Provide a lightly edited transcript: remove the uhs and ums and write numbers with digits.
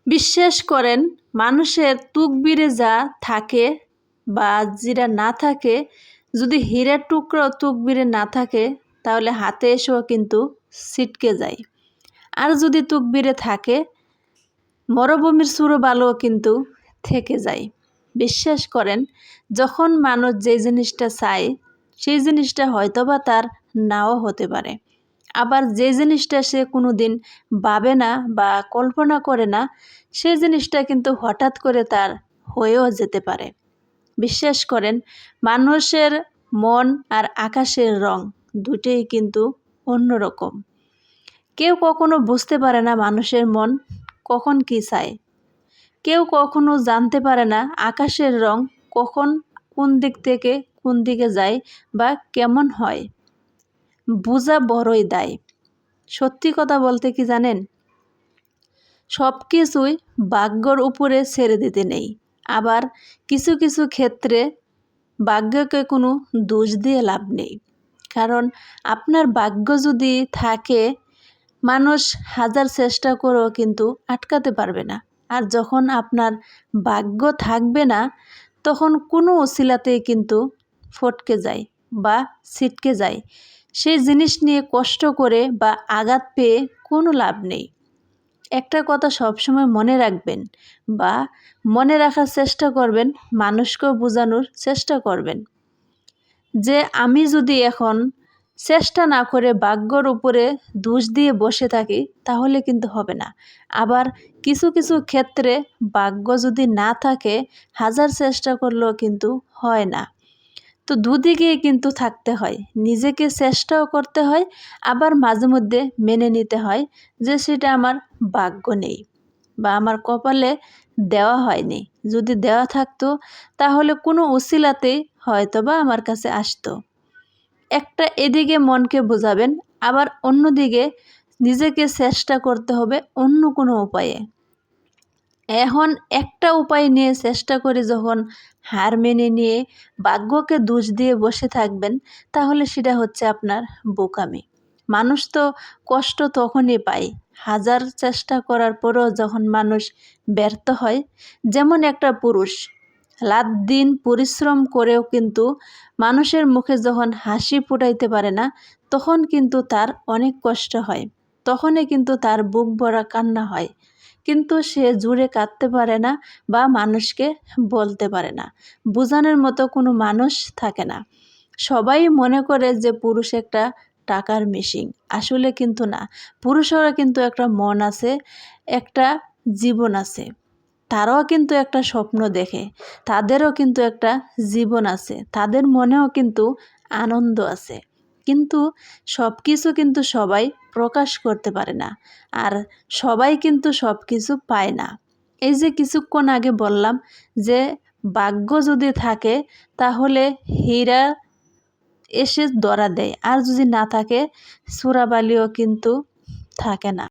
বিশ্বাস করেন, মানুষের তুকবিরে যা থাকে বা যেটা না থাকে, যদি হীরার টুকরো তুকবিরে না থাকে তাহলে হাতে এসেও কিন্তু ছিটকে যায়। আর যদি তুকবিরে থাকে, মরুভূমির চুরো বালুও কিন্তু থেকে যায়। বিশ্বাস করেন, যখন মানুষ যে জিনিসটা চায় সেই জিনিসটা হয়তোবা তার নাও হতে পারে। আবার যে জিনিসটা সে কোনো দিন ভাবে না বা কল্পনা করে না, সেই জিনিসটা কিন্তু হঠাৎ করে তার হয়েও যেতে পারে। বিশ্বাস করেন, মানুষের মন আর আকাশের রং দুটোই কিন্তু অন্যরকম। কেউ কখনো বুঝতে পারে না মানুষের মন কখন কী চায়। কেউ কখনো জানতে পারে না আকাশের রং কখন কোন দিক থেকে কোন দিকে যায় বা কেমন হয়। বোঝা বড়ই দায়। সত্যি কথা বলতে কি জানেন, সব কিছুই ভাগ্যর উপরে ছেড়ে দিতে নেই। আবার কিছু কিছু ক্ষেত্রে ভাগ্যকে কোনো দোষ দিয়ে লাভ নেই। কারণ আপনার ভাগ্য যদি থাকে, মানুষ হাজার চেষ্টা করেও কিন্তু আটকাতে পারবে না। আর যখন আপনার ভাগ্য থাকবে না, তখন কোনো অছিলাতেই কিন্তু ফটকে যায় বা ছিটকে যায়। সেই জিনিস নিয়ে কষ্ট করে বা আঘাত পেয়ে কোনো লাভ নেই। একটা কথা সবসময় মনে রাখবেন বা মনে রাখার চেষ্টা করবেন, মানুষকেও বোঝানোর চেষ্টা করবেন যে আমি যদি এখন চেষ্টা না করে ভাগ্যর উপরে দোষ দিয়ে বসে থাকি তাহলে কিন্তু হবে না। আবার কিছু কিছু ক্ষেত্রে ভাগ্য যদি না থাকে, হাজার চেষ্টা করলেও কিন্তু হয় না। তো দুদিকেই কিন্তু থাকতে হয়, নিজেকে চেষ্টাও করতে হয়, আবার মাঝে মধ্যে মেনে নিতে হয় যে সেটা আমার ভাগ্য নেই বা আমার কপালে দেওয়া হয়নি। যদি দেওয়া থাকতো তাহলে কোনো উছিলাতেই হয়তো বা আমার কাছে আসতো। একটা এদিকে মনকে বোঝাবেন, আবার অন্যদিকে নিজেকে চেষ্টা করতে হবে অন্য কোনো উপায়ে। এখন একটা উপায় নিয়ে চেষ্টা করে যখন হার মেনে নিয়ে ভাগ্যকে দোষ দিয়ে বসে থাকবেন, তাহলে সেটা হচ্ছে আপনার বোকামি। মানুষ তো কষ্ট তখনই পায়, হাজার চেষ্টা করার পরেও যখন মানুষ ব্যর্থ হয়। যেমন একটা পুরুষ রাত দিন পরিশ্রম করেও কিন্তু মানুষের মুখে যখন হাসি ফুটাইতে পারে না, তখন কিন্তু তার অনেক কষ্ট হয়, তখনই কিন্তু তার বুক ভরা কান্না হয়। কিন্তু সে জুড়ে কাঁদতে পারে না বা মানুষকে বলতে পারে না। বোঝানোর মতো কোনো মানুষ থাকে না। সবাই মনে করে যে পুরুষ একটা টাকার মেশিন, আসলে কিন্তু না। পুরুষেরা কিন্তু একটা মন আছে, একটা জীবন আছে। তারাও কিন্তু একটা স্বপ্ন দেখে, তাদেরও কিন্তু একটা জীবন আছে, তাদের মনেও কিন্তু আনন্দ আছে। কিন্তু সব কিছু কিন্তু সবাই প্রকাশ করতে পারে না, আর সবাই কিন্তু সব কিছু পায় না। এই যে কিছুক্ষণ আগে বললাম যে ভাগ্য যদি থাকে তাহলে হীরা এসে ধরা দেয়, আর যদি না থাকে চোরাবালিও কিন্তু থাকে না।